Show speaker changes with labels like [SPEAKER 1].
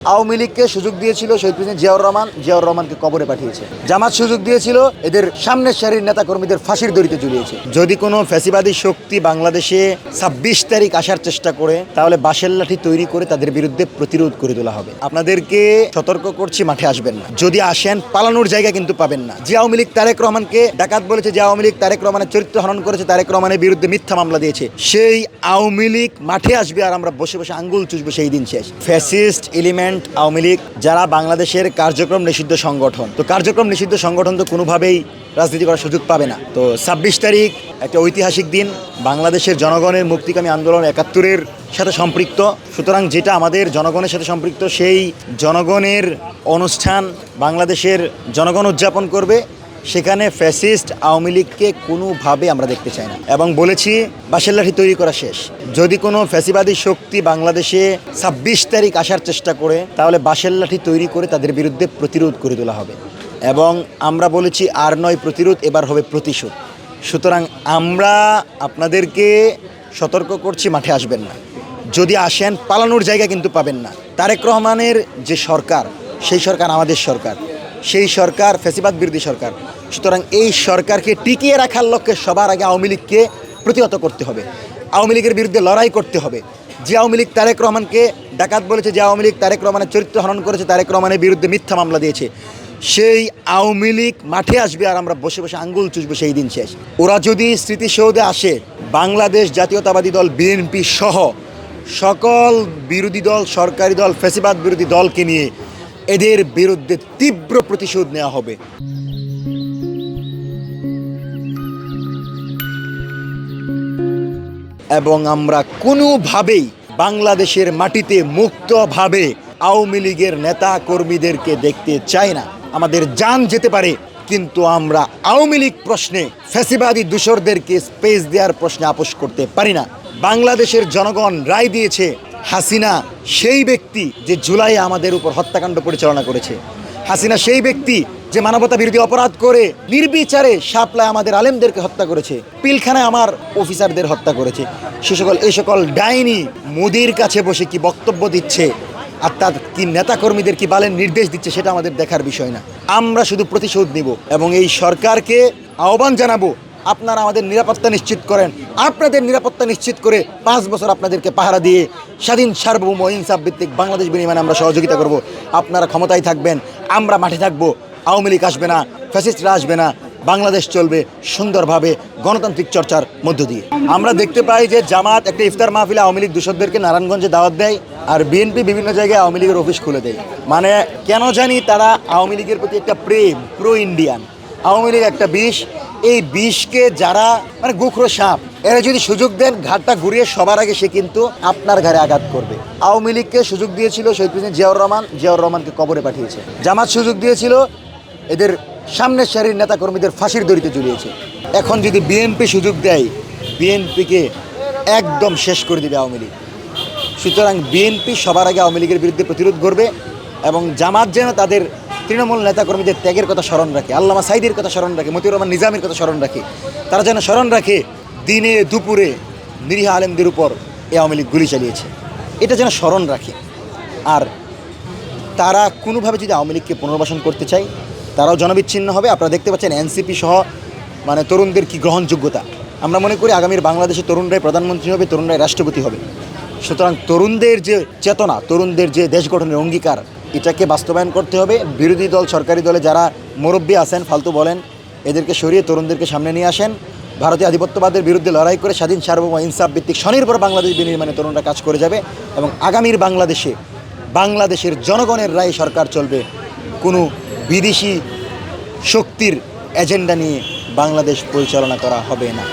[SPEAKER 1] আওয়ামী লীগকে সুযোগ দিয়েছিল শহীদ প্রেসিডেন্ট জিয়াউর রহমানকে কবরে পাঠিয়েছে। জামাত সুযোগ দিয়েছিল এদের সামনের সারির নেতা কর্মীদের ফাঁসির দড়িতে ঝুলিয়েছে। যদি কোনো ফ্যাসিবাদী শক্তি বাংলাদেশে ২৬ তারিখ আসার চেষ্টা করে, তাহলে বাঁশের লাঠি তৈরি করে তাদের বিরুদ্ধে প্রতিরোধ করে তোলা হবে। আপনাদেরকে সতর্ক করছি, মাঠে আসবেন না। যদি আসেন, পালানোর জায়গা কিন্তু পাবেন না। যে আওয়ামী লীগ তারেক রহমানকে ডাকাত বলেছে, যে আওয়ামী লীগ তারেক রহমানের চরিত্র হনন করেছে, তারেক রহমানের বিরুদ্ধে মিথ্যা মামলা দিয়েছে, সেই আওয়ামী লীগ মাঠে আসবে আর আমরা বসে বসে আঙ্গুল চুষবো, সেই দিন শেষ। ফ্যাসিস্ট এলিমেন্ট আওয়ামী লীগ, যারা বাংলাদেশের কার্যক্রম নিষিদ্ধ সংগঠন, তো কার্যক্রম নিষিদ্ধ সংগঠন তো কোনোভাবেই রাজনীতি করার সুযোগ পাবে না। তো ২৬ তারিখ একটা ঐতিহাসিক দিন, বাংলাদেশের জনগণের মুক্তিকামী আন্দোলন ৭১-এর সাথে সম্পৃক্ত। সুতরাং যেটা আমাদের জনগণের সাথে সম্পৃক্ত, সেই জনগণের অনুষ্ঠান বাংলাদেশের জনগণ উদযাপন করবে। সেখানে ফ্যাসিস্ট আওয়ামী লীগকে কোনোভাবে আমরা দেখতে চাই না এবং বলেছি বাঁশের লাঠি তৈরি করা শেষ। যদি কোনো ফ্যাসিবাদী শক্তি বাংলাদেশে ২৬ তারিখ আসার চেষ্টা করে, তাহলে বাঁশের লাঠি তৈরি করে তাদের বিরুদ্ধে প্রতিরোধ করে তোলা হবে এবং আমরা বলেছি আর নয় প্রতিরোধ, এবার হবে প্রতিশোধ। সুতরাং আমরা আপনাদেরকে সতর্ক করছি, মাঠে আসবেন না। যদি আসেন, পালানোর জায়গা কিন্তু পাবেন না। তারেক রহমানের যে সরকার, সেই সরকার আমাদের সরকার, সেই সরকার ফ্যাসিবাদ বিরোধী সরকার। সুতরাং এই সরকারকে টিকিয়ে রাখার লক্ষ্যে সবার আগে আওয়ামী লীগকে প্রতিহত করতে হবে, আওয়ামী লীগের বিরুদ্ধে লড়াই করতে হবে। যে আওয়ামী লীগ তারেক রহমানকে ডাকাত বলেছে, যে আওয়ামী লীগ তারেক রহমানের চরিত্র হনন করেছে, তারেক রহমানের বিরুদ্ধে মিথ্যা মামলা দিয়েছে, সেই আওয়ামী লীগ মাঠে আসবে আর আমরা বসে বসে আঙ্গুল চুষবো, সেই দিন শেষ। ওরা যদি স্মৃতিসৌধে আসে, বাংলাদেশ জাতীয়তাবাদী দল বিএনপি সহ সকল বিরোধী দল, সরকারি দল, ফ্যাসিবাদ বিরোধী দলকে নিয়ে এদের বিরুদ্ধে তীব্র প্রতিশোধ নেওয়া হবে। এবং আমরা কোনোভাবেই বাংলাদেশের মাটিতে মুক্তভাবে আওয়ামী লীগের নেতা কর্মীদেরকে দেখতে চাই না। আমাদের জান যেতে পারে, কিন্তু আমরা আওয়ামী লীগ প্রশ্নে ফ্যাসিবাদী দূষরদেরকে স্পেস দেওয়ার প্রশ্নে আপোষ করতে পারি না। বাংলাদেশের জনগণ রায় দিয়েছে, হাসিনা সেই ব্যক্তি যে জুলাইয়ে আমাদের উপর হত্যাকাণ্ড পরিচালনা করেছে, হাসিনা সেই ব্যক্তি যে মানবতা বিরোধী অপরাধ করে নির্বিচারে শাপলায় আমাদের আলেমদেরকে হত্যা করেছে, পিলখানায় আমার অফিসারদের হত্যা করেছে। এই সকল ডাইনি মোদির কাছে বসে কি বক্তব্য দিচ্ছে আর তার কি নেতাকর্মীদের কি বালের নির্দেশ দিচ্ছে, সেটা আমাদের দেখার বিষয় না। আমরা শুধু প্রতিশোধ নিব এবং এই সরকারকে আহ্বান জানাবো, আপনারা আমাদের নিরাপত্তা নিশ্চিত করেন। আপনাদের নিরাপত্তা নিশ্চিত করে ৫ বছর আপনাদেরকে পাহারা দিয়ে স্বাধীন সার্বভৌম ইনসাফ ভিত্তিক বাংলাদেশ বিনির্মাণে আমরা সহযোগিতা করব। আপনারা ক্ষমতায় থাকবেন, আমরা মাঠে থাকবো। আওয়ামী লীগ আসবে না, ফ্যাসিস্টরা আসবে না, বাংলাদেশ চলবে সুন্দরভাবে গণতান্ত্রিক চর্চার মধ্য দিয়ে। আমরা দেখতে পাই যে জামাত একটা ইফতার মাহফিলে আওয়ামী লীগ দূষরদেরকে নারায়ণগঞ্জে দাওয়াত দেয় আর বিএনপি বিভিন্ন জায়গায় আওয়ামী লীগের অফিস খুলে দেয়। মানে কেন জানি তারা আওয়ামী লীগের প্রতি একটা প্রেম, প্রো ইন্ডিয়ান। আওয়ামী লীগ একটা বিষ, এই বিষকে যারা মানে গোখরো সাপ, এরা যদি সুযোগ দেন, ঘাটটা ঘুরিয়ে সবার আগে সে কিন্তু আপনার ঘাড়ে আঘাত করবে। আওয়ামী লীগকে সুযোগ দিয়েছিল শহীদ প্রেসিডেন্ট জিয়াউর রহমানকে কবরে পাঠিয়েছে। জামাত সুযোগ দিয়েছিল এদের সামনের সারির নেতা কর্মীদের ফাঁসির দড়িতে ঝুলিয়েছে। এখন যদি বিএনপি সুযোগ দেয়, বিএনপিকে একদম শেষ করে দিবে আওয়ামী লীগ। সুতরাং বিএনপি সবার আগে আওয়ামী লীগের বিরুদ্ধে প্রতিরোধ করবে এবং জামাত যেন তাদের তৃণমূল নেতাকর্মীদের ত্যাগের কথা স্মরণ রাখে, আল্লামা সাইদির কথা স্মরণ রাখে, মতিউর রহমান নিজামীর কথা স্মরণ রাখে। তারা যেন স্মরণ রাখে দিনে দুপুরে নিরীহ আলেমদের উপর এই আওয়ামী লীগ গুলি চালিয়েছে, এটা যেন স্মরণ রাখে। আর তারা কোনোভাবে যদি আওয়ামী লীগকে পুনর্বাসন করতে চায়, তারাও জনবিচ্ছিন্ন হবে। আপনারা দেখতে পাচ্ছেন এনসিপি সহ মানে তরুণদের কি গ্রহণযোগ্যতা। আমরা মনে করি আগামীর বাংলাদেশে তরুণরাই প্রধানমন্ত্রী হবে, তরুণরাই রাষ্ট্রপতি হবে। সুতরাং তরুণদের যে চেতনা, তরুণদের যে দেশ গঠনের অঙ্গীকার, এটাকে বাস্তবায়ন করতে হবে। বিরোধী দল, সরকারি দলে যারা মুরব্বী আছেন, ফালতু বলেন, এদেরকে সরিয়ে তরুণদেরকে সামনে নিয়ে আসেন। ভারতীয় আধিপত্যবাদের বিরুদ্ধে লড়াই করে স্বাধীন সার্বভৌম ইনসাফ ভিত্তিক স্বনির্ভর বাংলাদেশ বিনির্মাণে তরুণরা কাজ করে যাবে এবং আগামীর বাংলাদেশের জনগণের রায়ে সরকার চলবে। কোনো বিদেশি শক্তির এজেন্ডা নিয়ে বাংলাদেশ পরিচালনা করা হবে না।